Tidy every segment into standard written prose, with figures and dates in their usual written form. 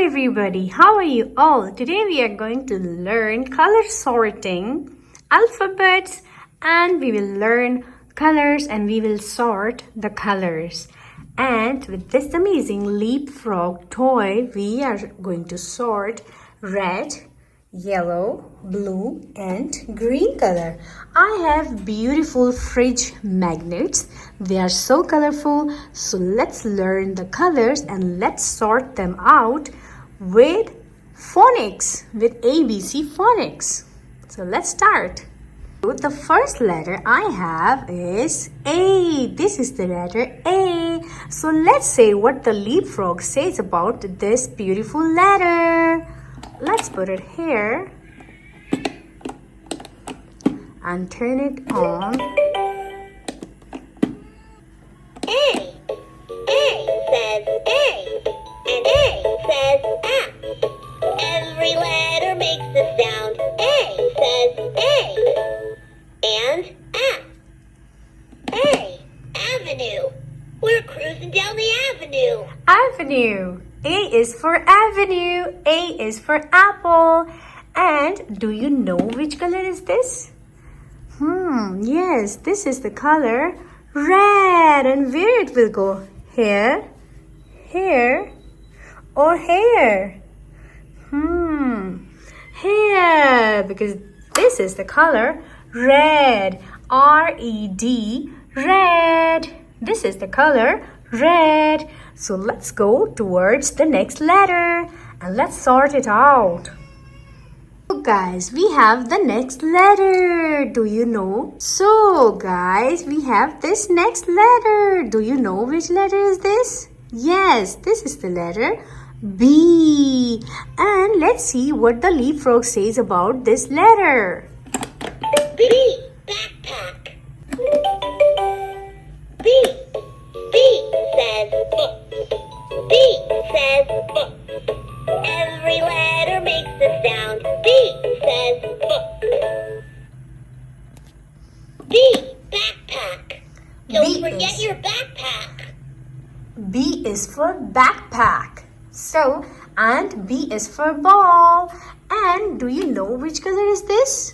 everybody, how are you all? Today we are going to learn color sorting, alphabets, and we will learn colors and we will sort the colors. And with this amazing Leapfrog toy, we are going to sort red, yellow, blue and green color. I have beautiful fridge magnets. They are so colorful. So let's learn the colors and let's sort them out with phonics, with ABC phonics. So let's start. The first letter I have is A. This is the letter A. So let's say what the Leapfrog says about this beautiful letter. Let's put it here and turn it on. A. A says A, and A says A. Every letter makes a sound. A says A, and A. A. Avenue. We're cruising down the avenue. Avenue. A is for avenue. A is for apple. And do you know which color is this? Yes, this is the color red. And where it will go? Here, here, or here? Here, because this is the color red. R-E-D, red. This is the color red. So let's go towards the next letter and let's sort it out. So guys, we have the next letter. Do you know? So guys, we have this next letter. Do you know which letter is this? Yes, this is the letter B. And let's see what the Leapfrog says about this letter. B. Backpack. B. B says book. B says book. Every letter makes a sound. B says book. B. Backpack. Don't forget your backpack. B is for backpack. So, and B is for ball. And do you know which color is this?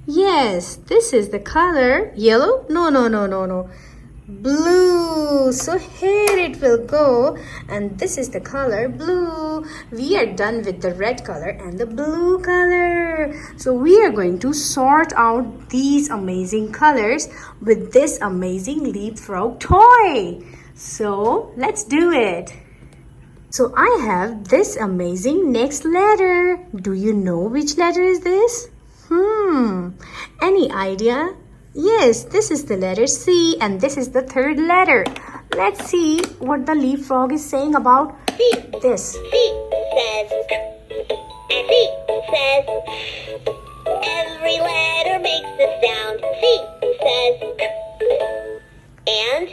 Yes, this is the color yellow. No. Blue. So here it will go. And this is the color blue. We are done with the red color and the blue color. So we are going to sort out these amazing colors with this amazing Leapfrog toy. So let's do it. So I have this amazing next letter. Do you know which letter is this? Any idea? Yes, this is the letter C and this is the third letter. Let's see what the Leapfrog is saying about this. C says and C says every letter makes a sound. C says and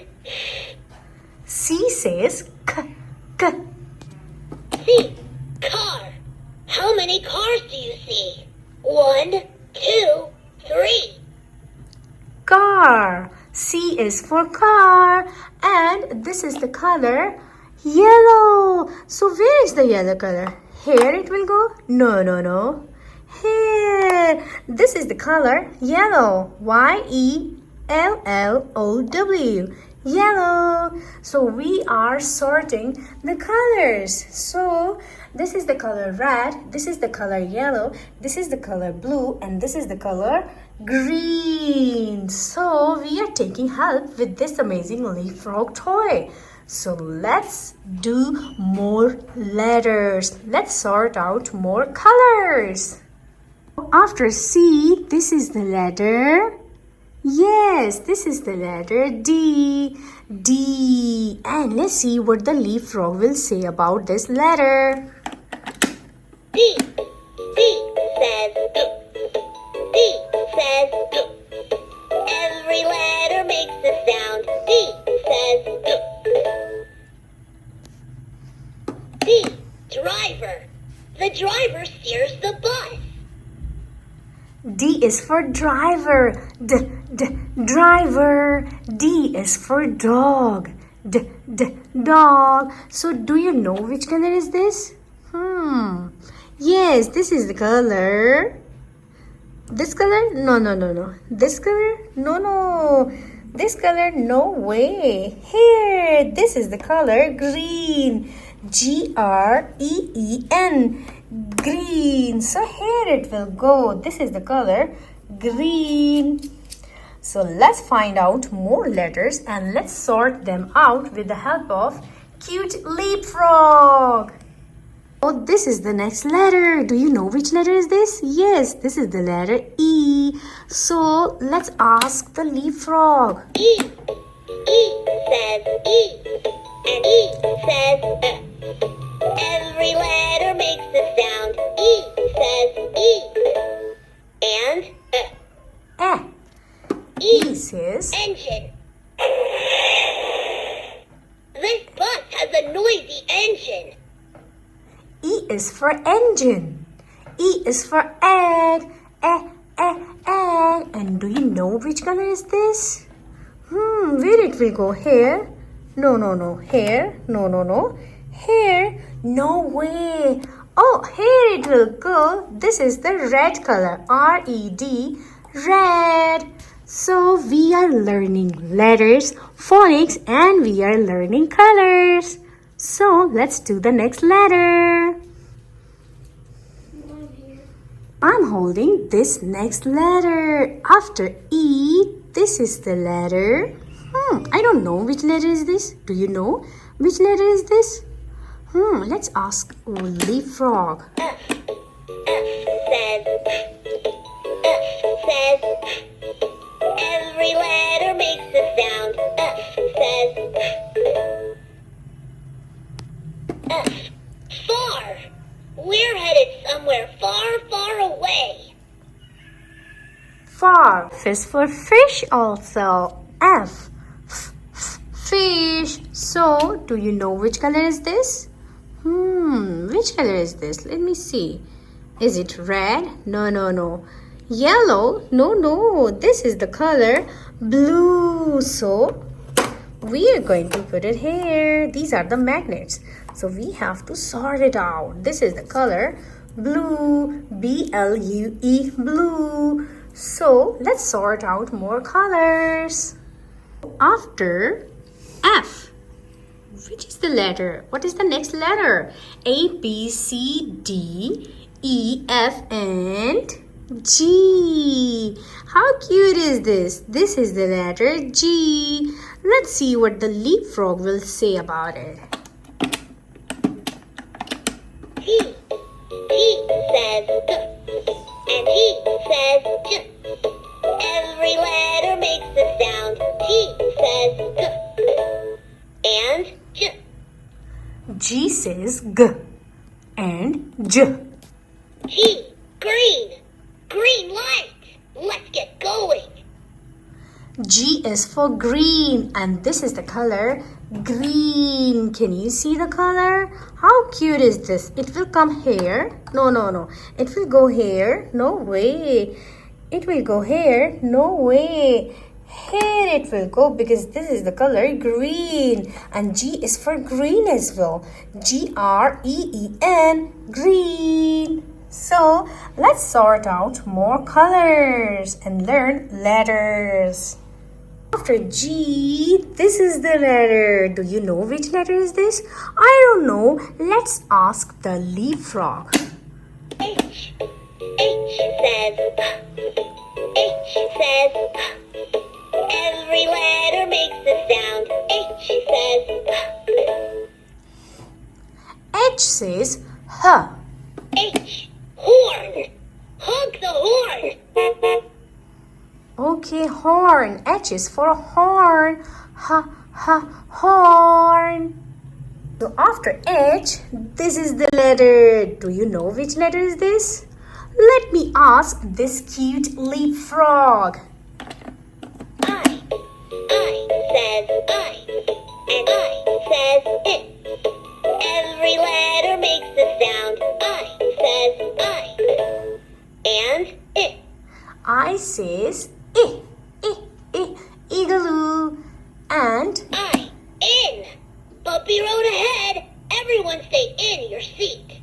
C says k. C. Car. How many cars do you see? 1, 2, 3. Car. C is for car. And this is the color yellow. So where is the yellow color? Here it will go? No. Here. This is the color yellow. Y-E-L-L-O-W. Yellow. So we are sorting the colors. So this is the color red, this is the color yellow, this is the color blue, and this is the color green. So we are taking help with this amazing Leapfrog toy. So let's do more letters. Let's sort out more colors. After C, this is the letter. Yes, this is the letter D. D. And let's see what the Leapfrog will say about this letter. D. D says D says every letter makes a sound. D says D. Driver. The driver steers the bus. D is for driver. Driver. D is for dog. Dog. So do you know which color is this? Yes, this is the color. This color? No. This color? No. This color? No way. Here, this is the color green. Green. Green. So here it will go. This is the color green. So let's find out more letters and let's sort them out with the help of cute Leapfrog. Oh, this is the next letter. Do you know which letter is this? Yes, this is the letter E. So let's ask the Leapfrog. E. E says E. And E says Every letter makes a sound. E says E. And E says engine. This bus has a noisy engine. E is for engine. E is for egg. Egg. And do you know which color is this? Where it will go? Here? No. Here? No. Here? No way. Oh, here it will go. This is the red color. R-E-D. Red. So we are learning letters, phonics, and we are learning colors. So let's do the next letter. I'm holding this next letter. After E, this is the letter. I don't know which letter is this. Do you know which letter is this? Let's ask Leapfrog. F says every letter makes a sound. F says F. Far. We're headed somewhere far away. Far. F is for fish also. F. Fish. So, do you know which color is this? Which color is this? Let me see. Is it red? No. Yellow? No. This is the color blue. So, we are going to put it here. These are the magnets. So, we have to sort it out. This is the color blue. B-L-U-E. Blue. So, let's sort out more colors. After F, which is the letter? What is the next letter? A, B, C, D, E, F, and G. How cute is this? This is the letter G. Let's see what the Leapfrog will say about it. T says G, and E says G. Every letter makes a sound. T says G. And J. G says G. And J. G. Green. Green light. Let's get going. G is for green. And this is the color green. Can you see the color? How cute is this? It will come here. No. It will go here. No way. It will go here. No way. Here it will go because this is the color green. And G is for green as well. G-R-E-E-N. Green. So let's sort out more colors and learn letters. After G, this is the letter. Do you know which letter is this? I don't know. Let's ask the Leapfrog. H. H says every letter makes a sound. H says H says H. H. Horn. Honk the horn. Okay, horn. H is for horn. Horn. So after H, this is the letter. Do you know which letter is this? Let me ask this cute Leapfrog. I says I. And I says it. Every letter makes a sound. I says I. And it. I says igloo. And I. In. your seat.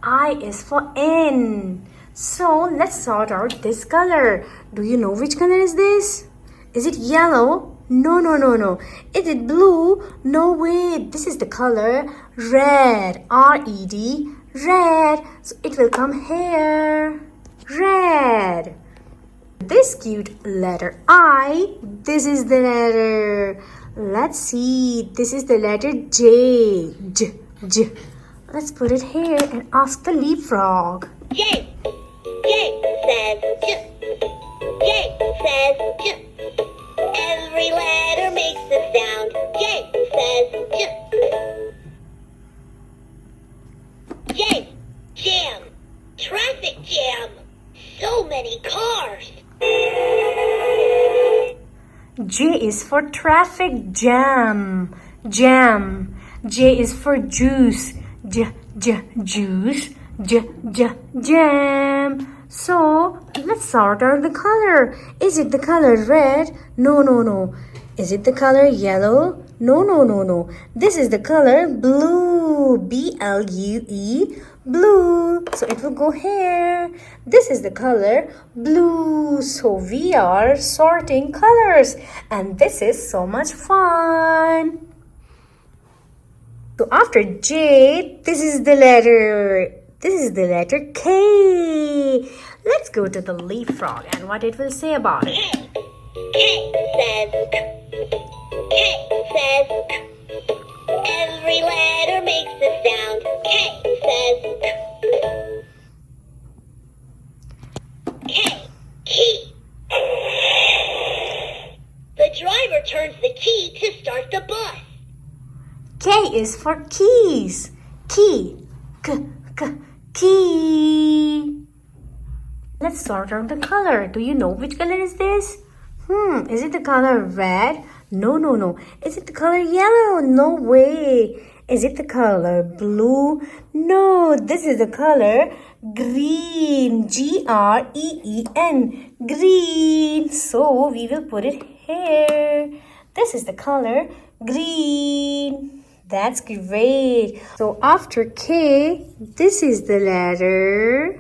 I is for N. So let's sort out this color. Do you know which color is this? Is it yellow? No, no, no, no. Is it blue? No way. This is the color red. R-E-D. Red. So it will come here. Red. This cute letter I. This is the letter. Let's see. This is the letter J. J. J. Let's put it here and ask the leapfrog. J. J says J. J says J. Every letter makes a sound. J says J. J. Jam. Traffic jam. So many cars. J is for traffic jam. Jam. J is for juice. Juice. Jam. So let's sort out the color. Is it the color red? No, no, no. Is it the color yellow? No, no, no, no. This is the color blue. B-L-U-E. Blue. So it will go here. This is the color blue. So we are sorting colors. And this is so much fun. So after J, this is the letter K. Let's go to the leapfrog and what it will say about it. K says K says every letter makes a sound. K says K. Key. The driver turns the key to start the bus. K is for keys. Key. Key. Let's sort out the color. Do you know which color is this? Is it the color red? No, no, no. Is it the color yellow? No way. Is it the color blue? No, this is the color green. G-R-E-E-N. Green. So we will put it here. This is the color green. That's great. So after K, this is the letter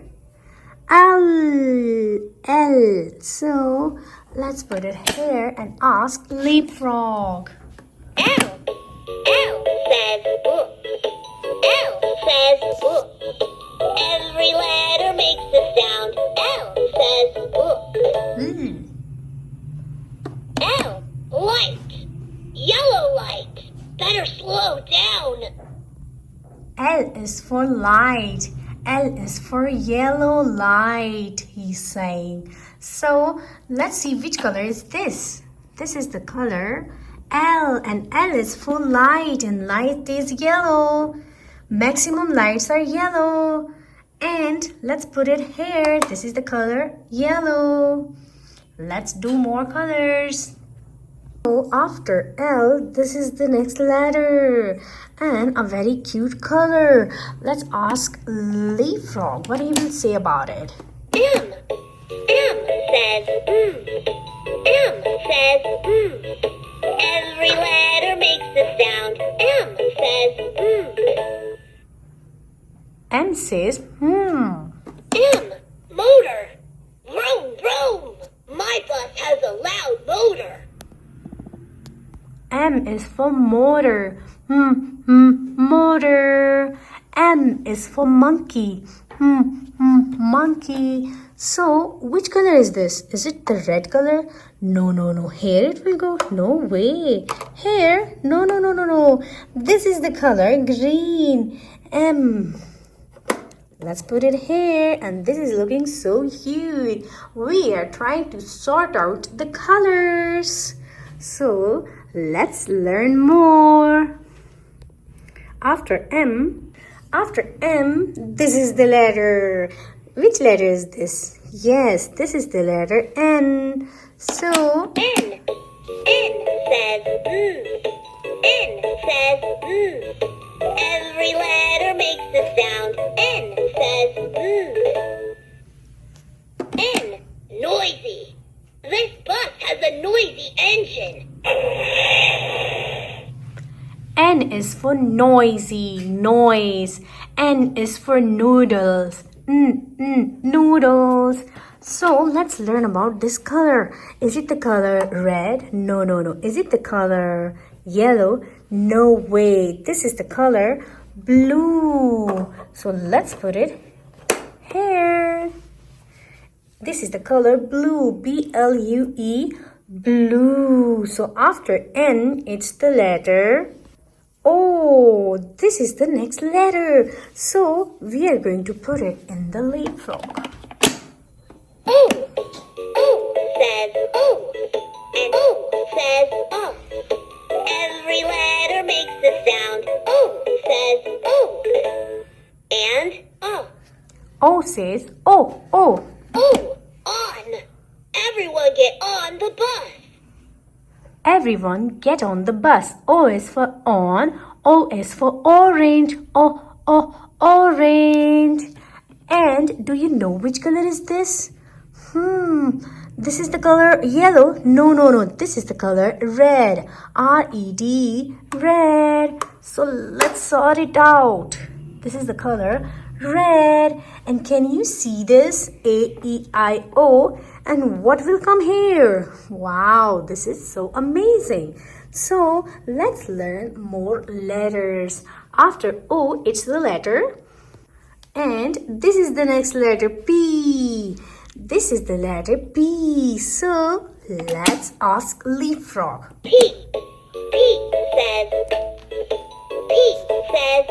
L. L. So let's put it here and ask leapfrog. L. L says book. L says book. Every letter makes a sound. L says book. L. Light. Yellow light. Better slow down. L is for light. L is for yellow light, he's saying. So let's see which color is this. This is the color L, and L is for light, and light is yellow. Maximum lights are yellow. And let's put it here. This is the color yellow. Let's do more colors. So after L, this is the next letter and a very cute color. Let's ask Leapfrog what he will say about it. M. M says M says Every letter makes a sound. M says M says M. Motor. Vroom, vroom. My bus has a loud motor. M is for motor. Motor. M is for monkey. Monkey. So, which color is this? Is it the red color? No. Here it will go. No way. Here? No. This is the color green. M. Let's put it here. And this is looking so cute. We are trying to sort out the colors. So, let's learn more. After M, this is the letter. Which letter is this? Yes, this is the letter N. So, N. N says N says Every letter makes a sound. N says N. Noisy. This bus has a noisy engine. N is for noisy, noise. N is for noodles, noodles. So let's learn about this color. Is it the color red? No, no, no. Is it the color yellow? No way. This is the color blue. So let's put it here. This is the color blue, B-L-U-E, blue. So after N, it's the letter O. This is the next letter. So we are going to put it in the leapfrog. O. O says O. And O says O. Every letter makes a sound. O says O. And O. O says O, O. O. On. Everyone get on the bus. Everyone get on the bus. O is for on. O is for orange. Orange. And do you know which color is this? This is the color yellow. No, no, no. This is the color red. R-E-D, red. So let's sort it out. This is the color red. And can you see this? A-E-I-O. And what will come here? Wow, this is so amazing. So let's learn more letters. After O, it's the letter. And this is the next letter, P. This is the letter P. So let's ask Leapfrog. P. P says. P says.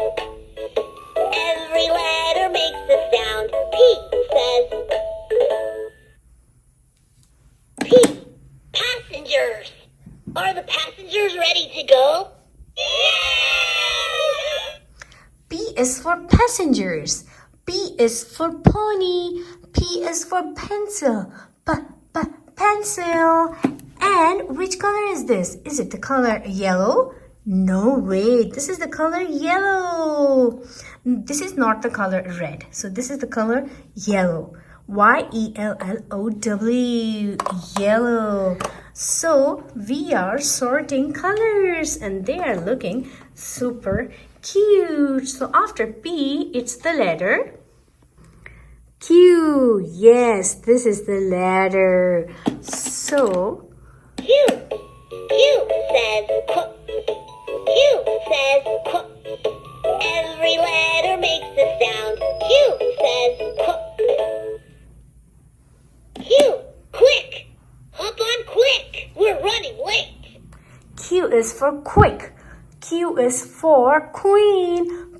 Every letter makes a sound. P says. P. Passengers. Are the passengers ready to go? Yeah! P is for passengers. P is for pony. P is for pencil. Pencil. And which color is this? Is it the color yellow? No way. This is the color yellow. This is not the color red. So this is the color yellow. Y-E-L-L-O-W. Yellow. So we are sorting colors and they are looking super cute. So after P, it's the letter Q. Yes, this is the letter. So Q. Q says Q. Q says Q. Every letter makes a sound. Q says Q. Q. Quick. Hop on quick. We're running late. Q is for quick. Q is for queen.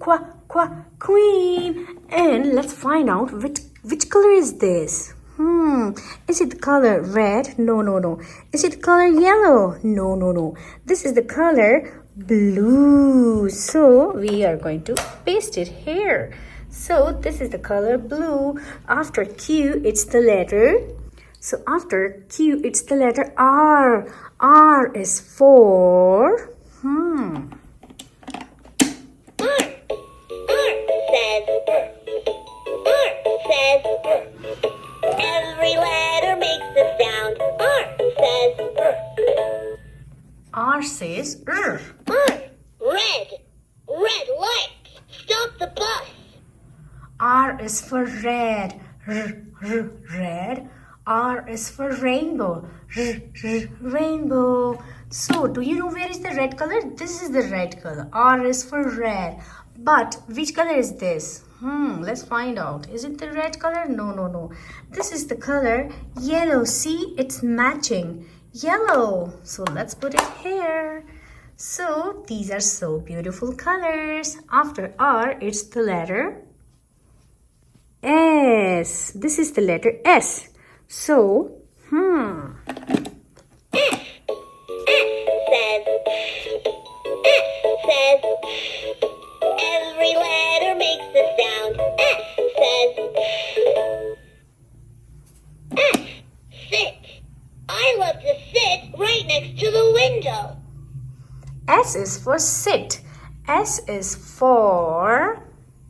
Queen. And let's find out which color is this. Is it the color red? No, no, no. Is it the color yellow? No, no, no. This is the color blue. So we are going to paste it here. So this is the color blue. After Q, it's the letter. So after Q, it's the letter R. R is for R says R says Every letter makes a sound. R says R says R. Red. Red light. Stop the bus. R is for red. Red. R is for rainbow. Rainbow. So, do you know where is the red color? This is the red color. R is for red. But which color is this? Let's find out. Is it the red color? No, no, no. This is the color yellow. See, it's matching. Yellow. So, let's put it here. So, these are so beautiful colors. After R, it's the letter S. This is the letter S. So, says every letter makes a sound. S says S. Sit. I love to sit right next to the window. S is for sit. S is for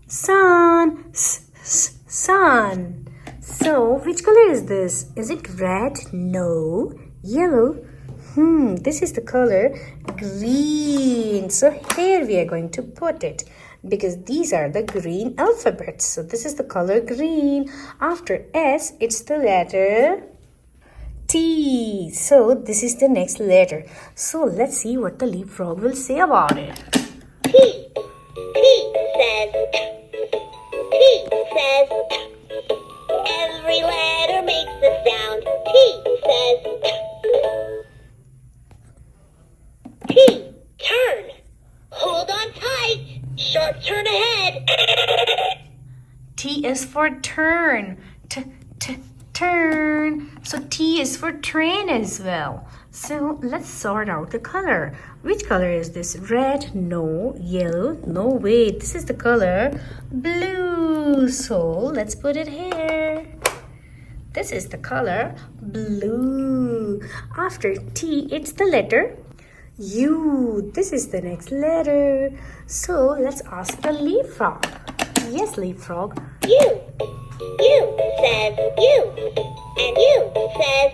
sun. Sun. So, which color is this? Is it red? No. Yellow? This is the color green. So here we are going to put it because these are the green alphabets. So this is the color green. After S, it's the letter T. So this is the next letter. So let's see what the leapfrog will say about it. T. T says. T says. Every letter makes a sound. T says. T. Turn. Hold on tight. Sharp turn ahead. T is for turn. Turn. So T is for train as well. So let's sort out the color. Which color is this? Red? No. Yellow? No. Wait, this is the color blue. So let's put it here. This is the color blue. After T, it's the letter U. This is the next letter. So let's ask the leapfrog. Yes, leapfrog. U. U says U. And U says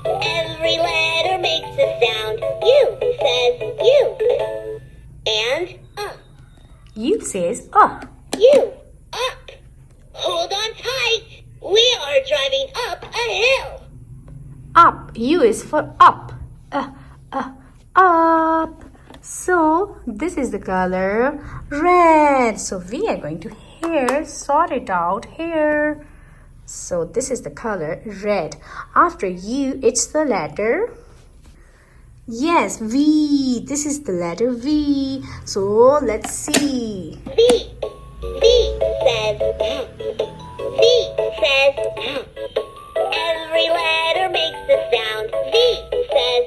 Every letter makes a sound. U says U. And U says U. Up. Hold on tight. We are driving up a hill. Up. U is for up. Up. So this is the color red. So we are going to here sort it out here. So this is the color red. After U, it's the letter, yes, V. This is the letter V. So let's see. V. V says V says Every letter makes a sound. V says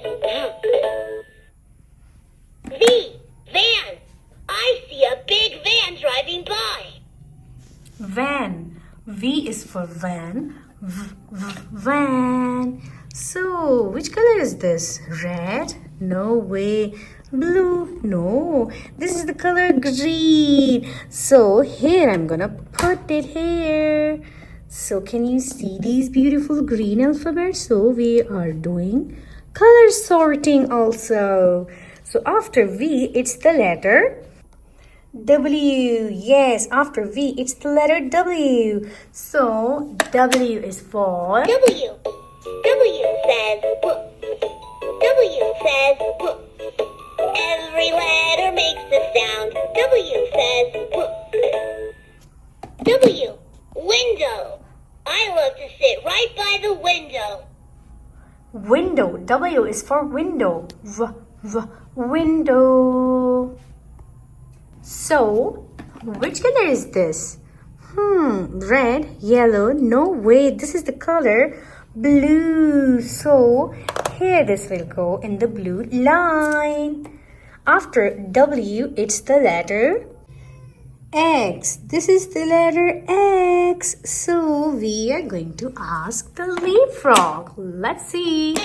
V. Van. I see a big van driving by. Van. V is for van. Van. So, which color is this? Red? No way. Blue? No. This is the color green. So, here I'm gonna put it here. So, can you see these beautiful green alphabets? So, we are doing color sorting also. So, after V, it's the letter W. Yes, after V, it's the letter W. So, W is for W. W says W says Every letter makes a sound. W says W. Window. I love to sit right by the window. window. W is for window. Window. So, which color is this? Red, yellow, no way, this is the color blue. So, here this will go in the blue line. After W, it's the letter X. This is the letter X. So, we are going to ask the leapfrog. Let's see.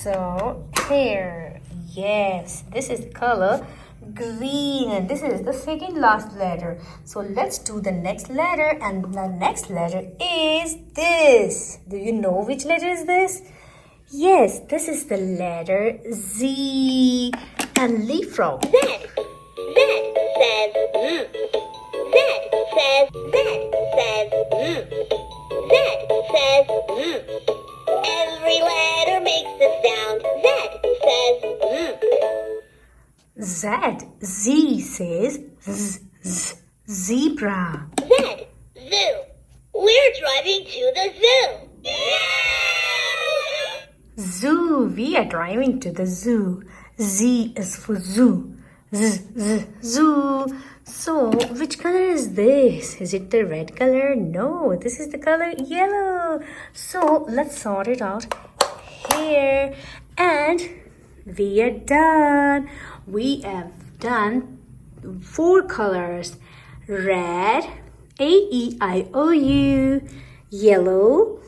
So here, yes, this is the color green and this is the second last letter. So let's do the next letter, and the next letter is this. Do you know which letter is this? Yes, this is the letter Z. And leapfrog. Z. Z says Z says Every letter makes a sound. Z says zebra. Z. Zoo. We're driving to the zoo. Zoo. We are driving to the zoo. Z is for zoo. Zoo. So, which color is this? Is it the red color? No, this is the color yellow. So, let's sort it out here. And we are done. We have done 4 colors. Red, A-E-I-O-U. Yellow,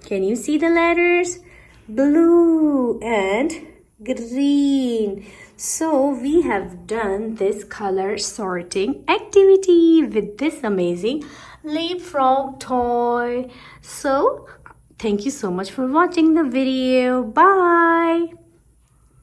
can you see the letters? Blue and green. So we have done this color sorting activity with this amazing Leapfrog toy. So, thank you so much for watching the video. Bye.